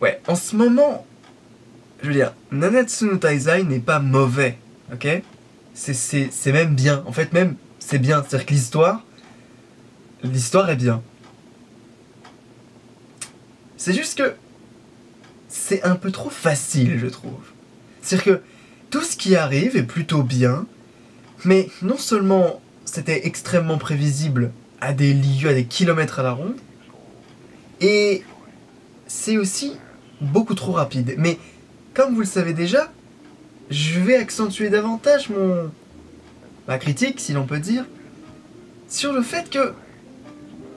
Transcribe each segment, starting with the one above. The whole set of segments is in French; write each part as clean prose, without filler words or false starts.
Ouais, en ce moment, je veux dire, Nanatsu no Taizai n'est pas mauvais, ok? C'est même bien, en fait même, c'est bien, c'est-à-dire que l'histoire est bien. C'est juste que c'est un peu trop facile, je trouve. C'est-à-dire que tout ce qui arrive est plutôt bien, mais non seulement c'était extrêmement prévisible à des lieues, à des kilomètres à la ronde, et c'est aussi beaucoup trop rapide. Mais comme vous le savez déjà, je vais accentuer davantage ma critique, si l'on peut dire, sur le fait que,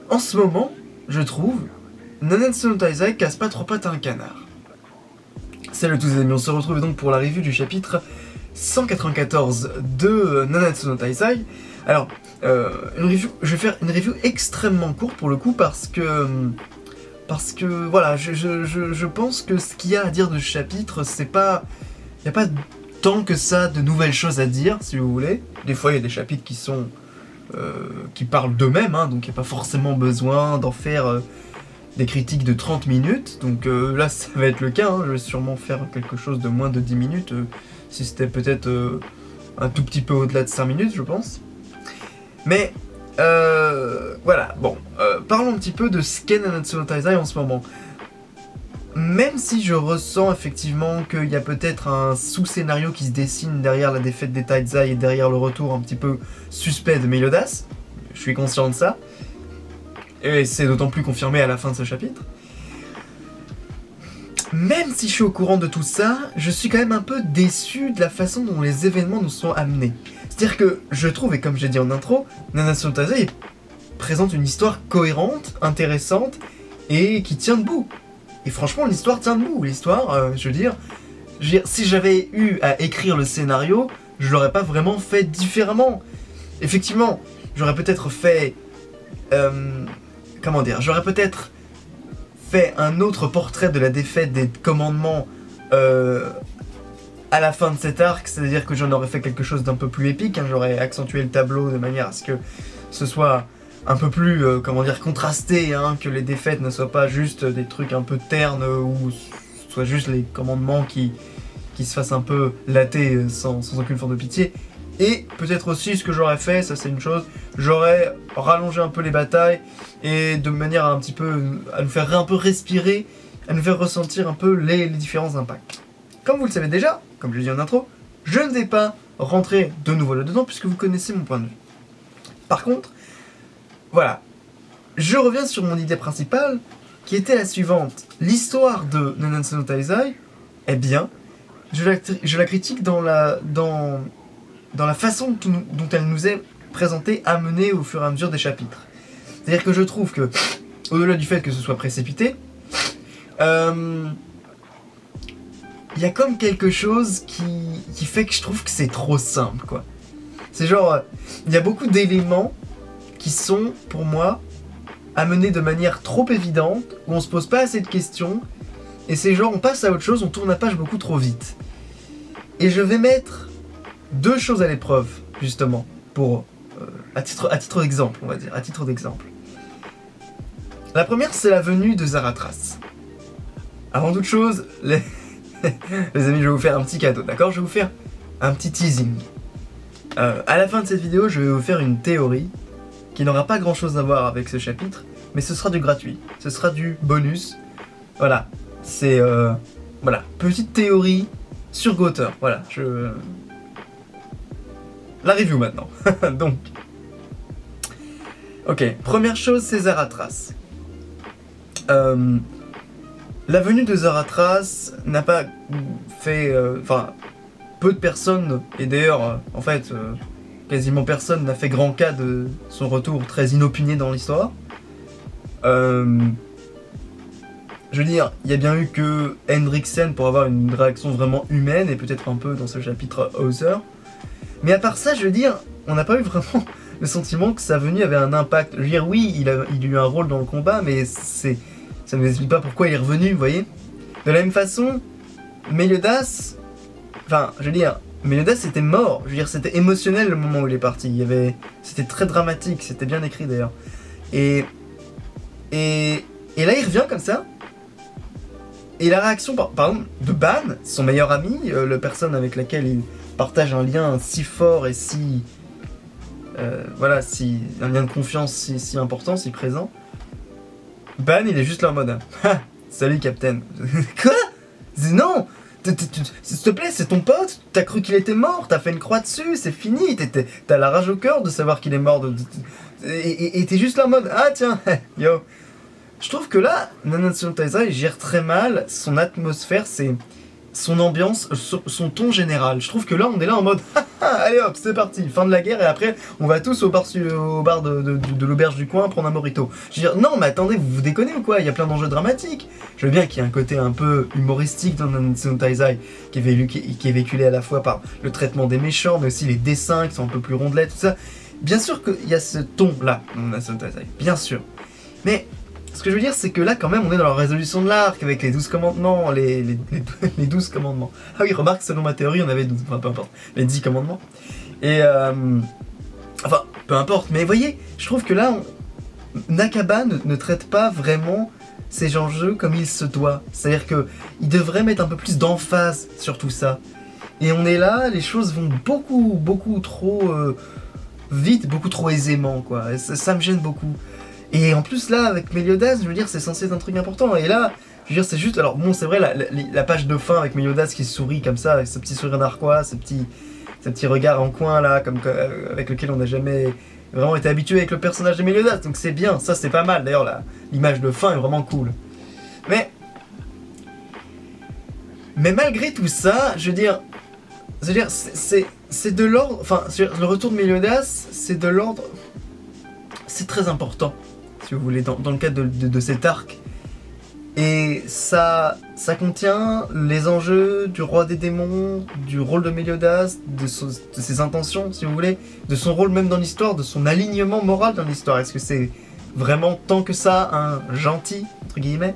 en ce moment, je trouve, Nanatsu no Taizai casse pas trop pattes à un canard. Salut à tous les amis, on se retrouve donc pour la review du chapitre 194 de Nanatsu no Taizai. Alors, je vais faire une review extrêmement courte pour le coup parce que voilà, je pense que ce qu'il y a à dire de ce chapitre, c'est pas... Il n'y a pas tant que ça de nouvelles choses à dire, si vous voulez. Des fois, il y a des chapitres qui parlent d'eux-mêmes, hein, donc il n'y a pas forcément besoin d'en faire des critiques de 30 minutes. Donc là, ça va être le cas, hein. Je vais sûrement faire quelque chose de moins de 10 minutes, si c'était peut-être un tout petit peu au-delà de 5 minutes, je pense. Mais... voilà, bon, parlons un petit peu de ce qu'est Nanatsu no Taizai en ce moment. Même si je ressens effectivement qu'il y a peut-être un sous-scénario qui se dessine derrière la défaite des Taizai et derrière le retour un petit peu suspect de Meliodas, je suis conscient de ça, et c'est d'autant plus confirmé à la fin de ce chapitre. Même si je suis au courant de tout ça, je suis quand même un peu déçu de la façon dont les événements nous sont amenés. C'est-à-dire que je trouve, et comme j'ai dit en intro, Nanatsu no Taizai présente une histoire cohérente, intéressante, et qui tient debout. Et franchement, l'histoire tient debout. L'histoire, je veux dire, si j'avais eu à écrire le scénario, je l'aurais pas vraiment fait différemment. Effectivement, j'aurais peut-être fait... comment dire, j'aurais peut-être fait un autre portrait de la défaite des commandements à la fin de cet arc, c'est-à-dire que j'en aurais fait quelque chose d'un peu plus épique, hein, j'aurais accentué le tableau de manière à ce que ce soit un peu plus, comment dire, contrasté, hein, que les défaites ne soient pas juste des trucs un peu ternes, ou soit juste les commandements qui se fassent un peu latter sans aucune forme de pitié. Et peut-être aussi ce que j'aurais fait, ça c'est une chose, j'aurais rallongé un peu les batailles, et de manière à un petit peu, à nous faire un peu respirer, à nous faire ressentir un peu les différents impacts. Comme vous le savez déjà, comme je l'ai dit en intro, je ne vais pas rentrer de nouveau là-dedans puisque vous connaissez mon point de vue. Par contre, voilà, je reviens sur mon idée principale qui était la suivante. L'histoire de Nanatsu no Taizai est bien, je la critique dans la façon dont elle nous est présentée, amenée au fur et à mesure des chapitres. C'est-à-dire que je trouve que, au-delà du fait que ce soit précipité, il y a comme quelque chose qui fait que je trouve que c'est trop simple, quoi. C'est genre, il y a beaucoup d'éléments qui sont, pour moi, amenés de manière trop évidente, où on se pose pas assez de questions, et c'est genre, on passe à autre chose, on tourne la page beaucoup trop vite. Et je vais mettre deux choses à l'épreuve, justement, pour, à titre d'exemple, on va dire, à titre d'exemple. La première, c'est la venue de Zaratras. Avant toute chose, les amis, je vais vous faire un petit cadeau, d'accord? Je vais vous faire un petit teasing. À la fin de cette vidéo, je vais vous faire une théorie qui n'aura pas grand chose à voir avec ce chapitre, mais ce sera du gratuit, ce sera du bonus. Voilà, c'est... voilà, petite théorie sur Gauter, voilà, la review maintenant. Donc... Ok, première chose, c'est Zaratras. La venue de Zaratras n'a pas fait... Enfin, peu de personnes, et d'ailleurs, en fait, quasiment personne n'a fait grand cas de son retour très inopiné dans l'histoire. Je veux dire, il y a bien eu que Hendriksen pour avoir une réaction vraiment humaine, et peut-être un peu dans ce chapitre Hauser. Mais à part ça, je veux dire, on n'a pas eu vraiment le sentiment que sa venue avait un impact. Je veux dire, oui, il a eu un rôle dans le combat, mais ça ne nous explique pas pourquoi il est revenu, vous voyez. De la même façon, Meliodas, enfin, je veux dire, Meliodas était mort, je veux dire, c'était émotionnel le moment où il est parti, c'était très dramatique, c'était bien écrit d'ailleurs. Et là, il revient comme ça, Et la réaction, par exemple, de Ban, son meilleur ami, la personne avec laquelle il partage un lien si fort et si... voilà, un lien de confiance si important, si présent. Ban, il est juste là en mode ah, salut Captain. Quoi? Non, s'il te plaît, c'est ton pote, t'as cru qu'il était mort, t'as fait une croix dessus, c'est fini, t'as la rage au cœur de savoir qu'il est mort. Et t'es juste là en mode ah tiens, yo. Je trouve que là, Nanatsu no Taizai gère très mal son atmosphère, son ambiance, son ton général. Je trouve que là, on est là en mode allez hop, c'est parti, fin de la guerre, et après, on va tous au bar de l'auberge du coin prendre un mojito. Je veux dire, non, mais attendez, vous déconnez ou quoi? Il y a plein d'enjeux dramatiques. Je veux bien qu'il y ait un côté un peu humoristique dans Nanatsu no Taizai, qui est véhiculé à la fois par le traitement des méchants, mais aussi les dessins qui sont un peu plus rondelets, tout ça. Bien sûr qu'il y a ce ton-là dans Nanatsu no Taizai, bien sûr. Mais... ce que je veux dire, c'est que là, quand même, on est dans la résolution de l'arc, avec les 12 commandements, les 12 commandements. Ah oui, remarque, selon ma théorie, on avait 12, enfin, peu importe, les 10 commandements. Et, enfin, peu importe, mais voyez, je trouve que là, Nakaba ne traite pas vraiment ces enjeux comme il se doit. C'est-à-dire qu'il devrait mettre un peu plus d'emphase sur tout ça. Et on est là, les choses vont beaucoup trop vite, beaucoup trop aisément, quoi. Et ça me gêne beaucoup. Et en plus là, avec Meliodas, je veux dire, c'est censé être un truc important. Et là, je veux dire, c'est juste... alors bon, c'est vrai, la page de fin avec Meliodas qui sourit comme ça, avec ce petit sourire narquois, ce petit regard en coin là, avec lequel on n'a jamais vraiment été habitué avec le personnage de Meliodas. Donc c'est bien, ça c'est pas mal. D'ailleurs, l'image de fin est vraiment cool. Mais malgré tout ça, je veux dire, c'est de l'ordre... enfin, le retour de Meliodas, c'est de l'ordre... c'est très important, si vous voulez, dans le cadre de cet arc. Et ça contient les enjeux du roi des démons, du rôle de Meliodas, de ses intentions, si vous voulez, de son rôle même dans l'histoire, de son alignement moral dans l'histoire. Est-ce que c'est vraiment tant que ça un gentil, entre guillemets?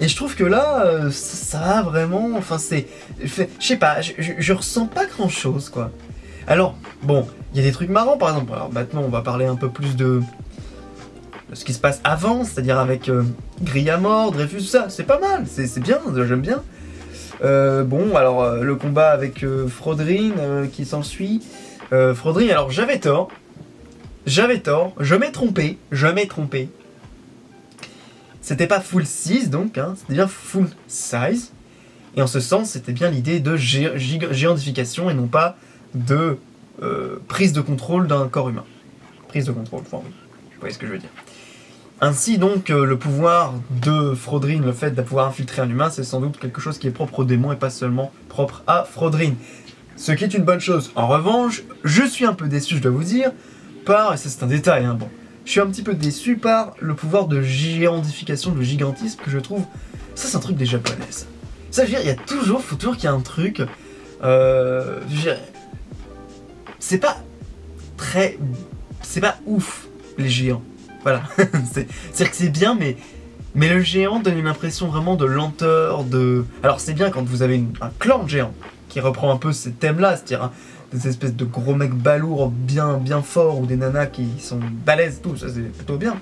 Et je trouve que là, ça a vraiment... enfin, c'est... je sais pas, je ressens pas grand-chose, quoi. Alors, bon, il y a des trucs marrants, par exemple. Alors maintenant, on va parler un peu plus de ce qui se passe avant, c'est-à-dire avec Grillamort, Dreyfus, tout ça. C'est pas mal, c'est bien, j'aime bien. Bon, alors, le combat avec Frodrin qui s'ensuit. Frodrin, alors j'avais tort, je m'ai trompé. C'était pas full size, donc, hein, c'était bien full size. Et en ce sens, c'était bien l'idée de géantification et non pas de prise de contrôle d'un corps humain. Prise de contrôle, enfin oui, vous voyez ce que je veux dire. Ainsi donc, le pouvoir de Frodrin, le fait de pouvoir infiltrer un humain, c'est sans doute quelque chose qui est propre aux démons et pas seulement propre à Frodrin. Ce qui est une bonne chose. En revanche, je suis un peu déçu, je dois vous dire, et ça c'est un détail, hein, bon, je suis un petit peu déçu par le pouvoir de géantification, de gigantisme que je trouve, ça c'est un truc des japonaises. Ça, je veux dire, il y a toujours, faut toujours qu'il y ait un truc, je veux dire, c'est pas ouf, les géants. Voilà, c'est-à-dire que c'est bien, mais le géant donne une impression vraiment de lenteur, alors c'est bien quand vous avez un clan de géants qui reprend un peu ces thèmes-là, c'est-à-dire des espèces de gros mecs balourds bien forts ou des nanas qui sont balèzes, tout ça c'est plutôt bien.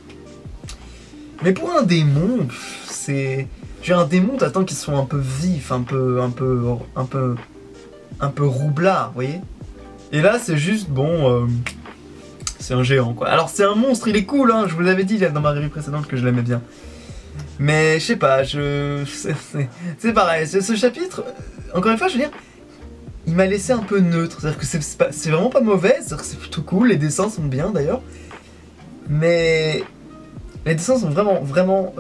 Mais pour un démon, c'est... un démon, t'attends qu'ils soient un peu vifs, un peu roublards, vous voyez. Et là c'est juste, bon... c'est un géant, quoi. Alors c'est un monstre, il est cool, hein, je vous l'avais dit là, dans ma revue précédente que je l'aimais bien. Mais je sais pas, c'est pareil, ce chapitre, encore une fois, je veux dire, il m'a laissé un peu neutre. C'est-à-dire que c'est vraiment pas mauvais, c'est-à-dire que c'est plutôt cool, les dessins sont bien d'ailleurs. Mais les dessins sont vraiment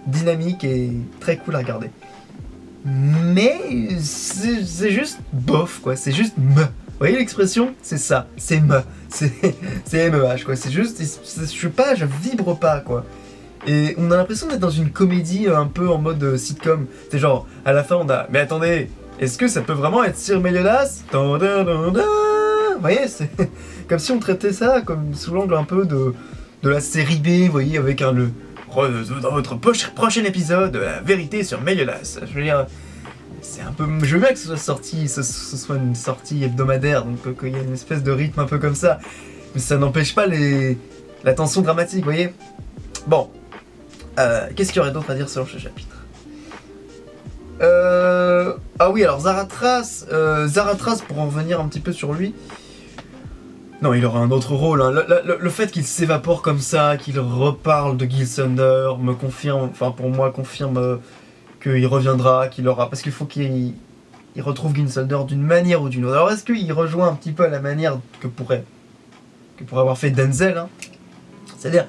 dynamiques et très cool à regarder. Mais c'est juste bof, quoi, c'est juste me. Vous voyez l'expression? C'est ça, c'est me. C'est MEH, quoi. C'est juste, je vibre pas, quoi. Et on a l'impression d'être dans une comédie un peu en mode sitcom. C'est genre, à la fin, on a... mais attendez, est-ce que ça peut vraiment être Sir Meliodas? Vous voyez, c'est comme si on traitait ça comme sous l'angle un peu de la série B, vous voyez, avec dans votre prochain épisode, la vérité sur Meliodas. Je veux dire... c'est un peu... je veux bien que ce soit une sortie hebdomadaire, donc qu'il y ait une espèce de rythme un peu comme ça. Mais ça n'empêche pas la tension dramatique, vous voyez. Bon. Qu'est-ce qu'il y aurait d'autre à dire sur ce chapitre? Ah oui, alors Zaratras, pour en revenir un petit peu sur lui... Non, il aura un autre rôle. Hein. Le fait qu'il s'évapore comme ça, qu'il reparle de Gilsunder, me confirme, enfin pour moi confirme qu'il reviendra, qu'il aura... Parce qu'il faut qu'il retrouve Gilsunder d'une manière ou d'une autre. Alors est-ce qu'il rejoint un petit peu à la manière que pourrait avoir fait Denzel, hein, c'est-à-dire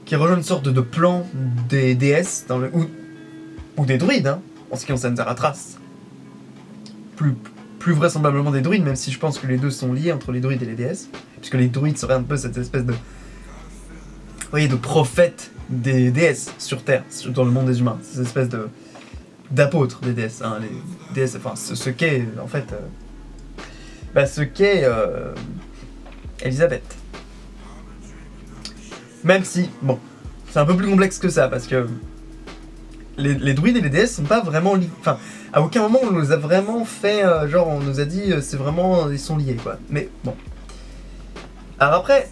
qu'il rejoint une sorte de plan des déesses dans ou des druides, hein, en ce qui concerne Zaratras. Plus vraisemblablement des druides, même si je pense que les deux sont liés entre les druides et les déesses, puisque les druides seraient un peu cette espèce de... Vous voyez, de prophètes des déesses sur Terre, dans le monde des humains. Cette espèce d'apôtres des déesses, hein, les déesses, enfin ce qu'est en fait... ce qu'est Elisabeth. Même si, bon, c'est un peu plus complexe que ça, parce que les druides et les déesses sont pas vraiment liés. Enfin, à aucun moment on nous a vraiment fait, genre on nous a dit c'est vraiment, ils sont liés quoi. Mais bon. Alors après,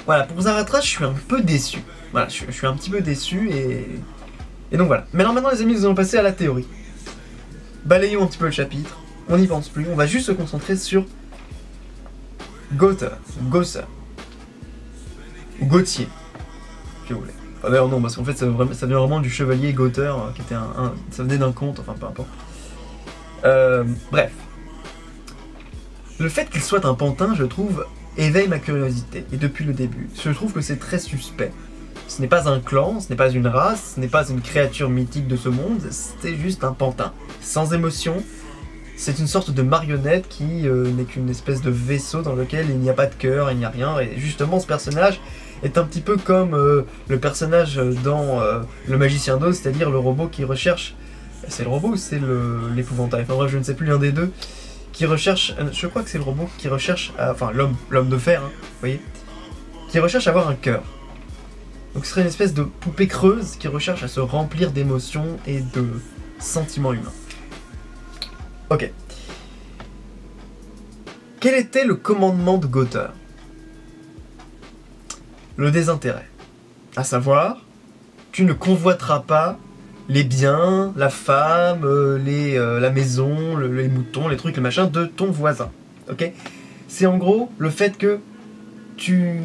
voilà, pour Zaratras je suis un peu déçu. Voilà, je suis un petit peu déçu et donc voilà. Mais alors maintenant les amis, nous allons passer à la théorie. Balayons un petit peu le chapitre, on n'y pense plus, on va juste se concentrer sur Gother, ou Gauthier, si vous voulez. Ah d'ailleurs non, parce qu'en fait ça vient vraiment du chevalier Gother, qui était ça venait d'un conte, enfin peu importe. Bref. Le fait qu'il soit un pantin, je trouve, éveille ma curiosité, et depuis le début. Je trouve que c'est très suspect. Ce n'est pas un clan, ce n'est pas une race, ce n'est pas une créature mythique de ce monde, c'est juste un pantin. Sans émotion, c'est une sorte de marionnette qui n'est qu'une espèce de vaisseau dans lequel il n'y a pas de cœur, il n'y a rien, et justement ce personnage est un petit peu comme le personnage dans Le Magicien d'Oz, c'est-à-dire le robot qui recherche... C'est le robot ou c'est l'épouvantail? Enfin bref, je ne sais plus, l'un des deux, qui recherche... je crois que c'est le robot qui recherche... enfin, l'homme de fer, hein, vous voyez, qui recherche à avoir un cœur. Donc ce serait une espèce de poupée creuse qui recherche à se remplir d'émotions et de sentiments humains. Ok. Quel était le commandement de Gother? Le désintérêt. À savoir, tu ne convoiteras pas les biens, la femme, la maison, les moutons, les trucs, les machins de ton voisin. Ok? C'est en gros le fait que tu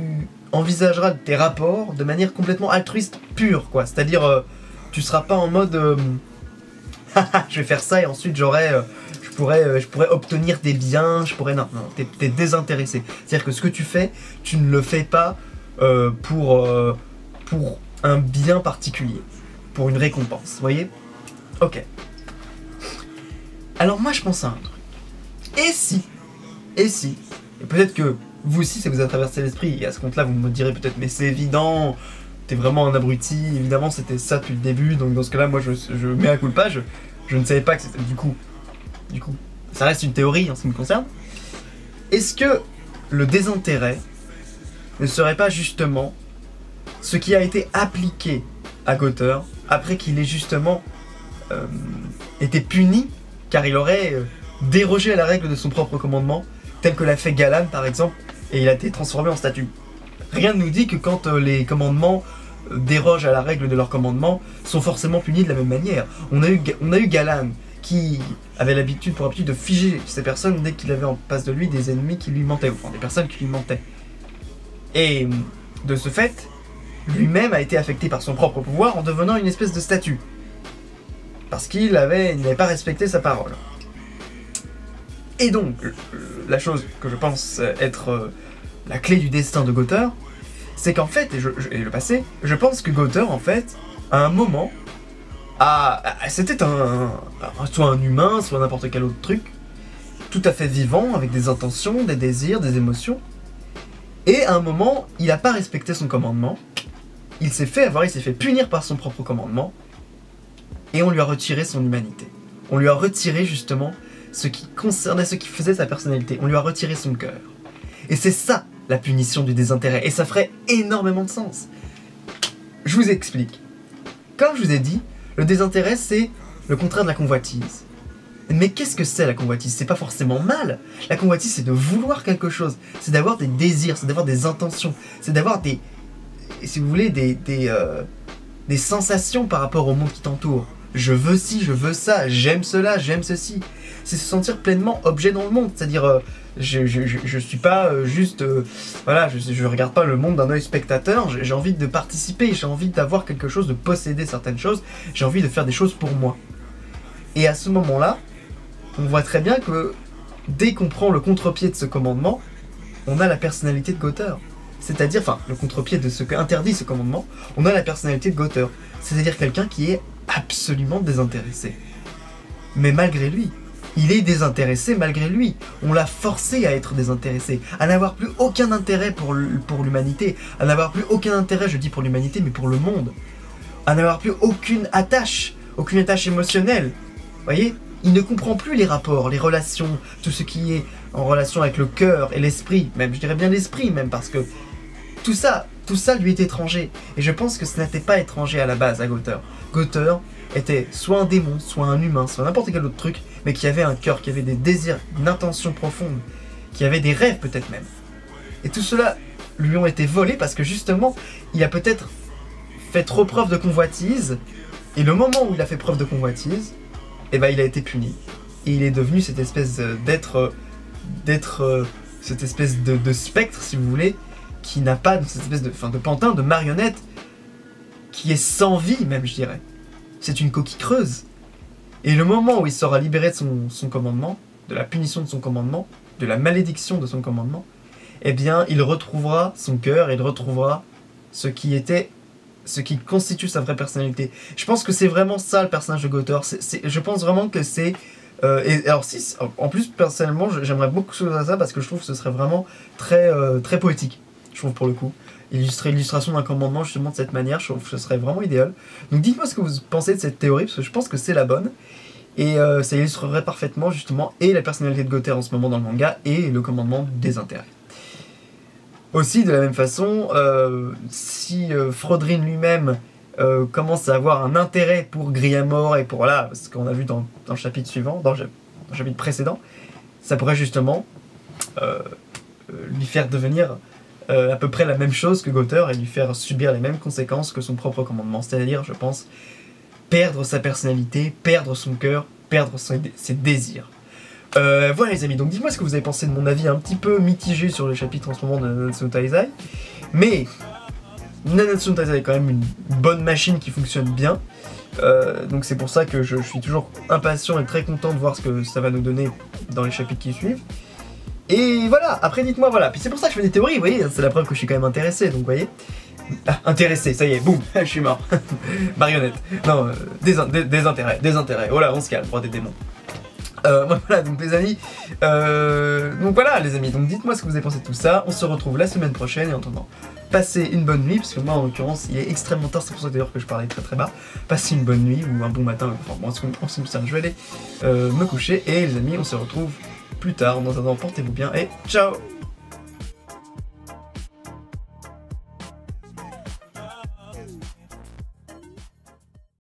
envisageras tes rapports de manière complètement altruiste pure, quoi. C'est-à-dire, tu seras pas en mode je vais faire ça et ensuite je pourrais obtenir des biens, non, t'es désintéressé. C'est-à-dire que ce que tu fais, tu ne le fais pas pour un bien particulier, pour une récompense, vous voyez? Ok. Alors moi je pense à un truc. Et peut-être que vous aussi ça vous a traversé l'esprit, et à ce compte-là vous me direz peut-être mais c'est évident, t'es vraiment un abruti, évidemment c'était ça depuis le début, donc dans ce cas-là moi je mets à coup de page, je ne savais pas que c'était du coup, ça reste une théorie en ce qui me concerne. Est-ce que le désintérêt ne serait pas justement ce qui a été appliqué à Gother après qu'il ait justement été puni car il aurait dérogé à la règle de son propre commandement, tel que l'a fait Galan par exemple, et il a été transformé en statue. Rien ne nous dit que quand les commandements dérogent à la règle de leur commandement, sont forcément punis de la même manière. On a eu Galan qui avait pour habitude de figer ces personnes dès qu'il avait en face de lui des ennemis qui lui mentaient, enfin des personnes qui lui mentaient. Et de ce fait, lui-même a été affecté par son propre pouvoir en devenant une espèce de statue. Parce qu'il n'avait pas respecté sa parole. Et donc, la chose que je pense être la clé du destin de Gother, c'est qu'en fait, et le passé, je pense que Gother, en fait, à un moment, c'était soit un humain, soit n'importe quel autre truc, tout à fait vivant, avec des intentions, des désirs, des émotions. Et à un moment, il n'a pas respecté son commandement, il s'est fait punir par son propre commandement, et on lui a retiré son humanité. On lui a retiré justement ce qui concernait, ce qui faisait sa personnalité. On lui a retiré son cœur. Et c'est ça, la punition du désintérêt. Et ça ferait énormément de sens. Je vous explique. Comme je vous ai dit, le désintérêt, c'est le contraire de la convoitise. Mais qu'est-ce que c'est la convoitise? C'est pas forcément mal. La convoitise, c'est de vouloir quelque chose. C'est d'avoir des désirs, c'est d'avoir des intentions. C'est d'avoir des... Si vous voulez, des sensations par rapport au monde qui t'entoure. je veux ci, je veux ça, j'aime cela, j'aime ceci. C'est se sentir pleinement objet dans le monde, c'est-à-dire je suis pas juste, voilà, je regarde pas le monde d'un œil spectateur, j'ai envie de participer, j'ai envie d'avoir quelque chose, de posséder certaines choses, j'ai envie de faire des choses pour moi. Et à ce moment-là, on voit très bien que dès qu'on prend le contre-pied de ce commandement, on a la personnalité de Gauteur. C'est-à-dire, enfin, le contre-pied de ce qu'interdit ce commandement, on a la personnalité de Gauteur. C'est-à-dire quelqu'un qui est absolument désintéressé. Mais malgré lui, il est désintéressé malgré lui. On l'a forcé à être désintéressé, à n'avoir plus aucun intérêt pour l'humanité, à n'avoir plus aucun intérêt, je dis pour l'humanité, mais pour le monde, à n'avoir plus aucune attache émotionnelle. Vous voyez ? Il ne comprend plus les rapports, les relations, tout ce qui est en relation avec le cœur et l'esprit, même, je dirais bien l'esprit même, parce que tout ça lui est étranger. Et je pense que ce n'était pas étranger à la base à Gauteur. Gauteur était soit un démon, soit un humain, soit n'importe quel autre truc, mais qui avait un cœur, qui avait des désirs, une intention profonde, qui avait des rêves peut-être même. Et tout cela lui ont été volés parce que justement, il a peut-être fait trop preuve de convoitise, et le moment où il a fait preuve de convoitise, eh ben, il a été puni. Et il est devenu cette espèce cette espèce de spectre, si vous voulez, qui n'a pas cette espèce de pantin, de marionnette, qui est sans vie même, je dirais. C'est une coquille creuse. Et le moment où il sera libéré de son commandement, de la punition de son commandement, de la malédiction de son commandement, eh bien, il retrouvera son cœur, il retrouvera ce qui constitue sa vraie personnalité. Je pense que c'est vraiment ça le personnage de Gauteur. Je pense vraiment que c'est... et alors si, en plus, personnellement, j'aimerais beaucoup chose à ça parce que je trouve que ce serait vraiment très, très poétique, je trouve, pour le coup. L'illustration d'un commandement justement de cette manière, je trouve que ce serait vraiment idéal. Donc dites-moi ce que vous pensez de cette théorie, parce que je pense que c'est la bonne. Et ça illustrerait parfaitement justement et la personnalité de Gauteur en ce moment dans le manga et le commandement des intérêts. Aussi, de la même façon, si Frodrin lui-même commence à avoir un intérêt pour Griamore et pour là, ce qu'on a vu dans le chapitre suivant, dans le chapitre précédent, ça pourrait justement lui faire devenir à peu près la même chose que Gauteur et lui faire subir les mêmes conséquences que son propre commandement. C'est-à-dire, je pense, perdre sa personnalité, perdre son cœur, perdre ses désirs. Voilà les amis, donc dites-moi ce que vous avez pensé de mon avis un petit peu mitigé sur le chapitre en ce moment de Nanatsu no Taizai. Mais Nanatsu no Taizai est quand même une bonne machine qui fonctionne bien. Donc c'est pour ça que je suis toujours impatient et très content de voir ce que ça va nous donner dans les chapitres qui suivent. Et voilà, après dites-moi, voilà. Puis c'est pour ça que je fais des théories, vous voyez, c'est la preuve que je suis quand même intéressé, donc vous voyez. Ah, intéressé, ça y est, boum, je suis mort. Marionnette. Non, désintérêt. Oh là, on se calme, roi des démons. Voilà, donc les amis, donc voilà les amis, donc dites-moi ce que vous avez pensé de tout ça. On se retrouve la semaine prochaine et en attendant, passez une bonne nuit, parce que moi en l'occurrence il est extrêmement tard, c'est pour ça d'ailleurs que je parlais très très bas. Passez une bonne nuit ou un bon matin, enfin bon, en ce qui me concerne, je vais aller me coucher et les amis, on se retrouve plus tard. En attendant, portez-vous bien et ciao.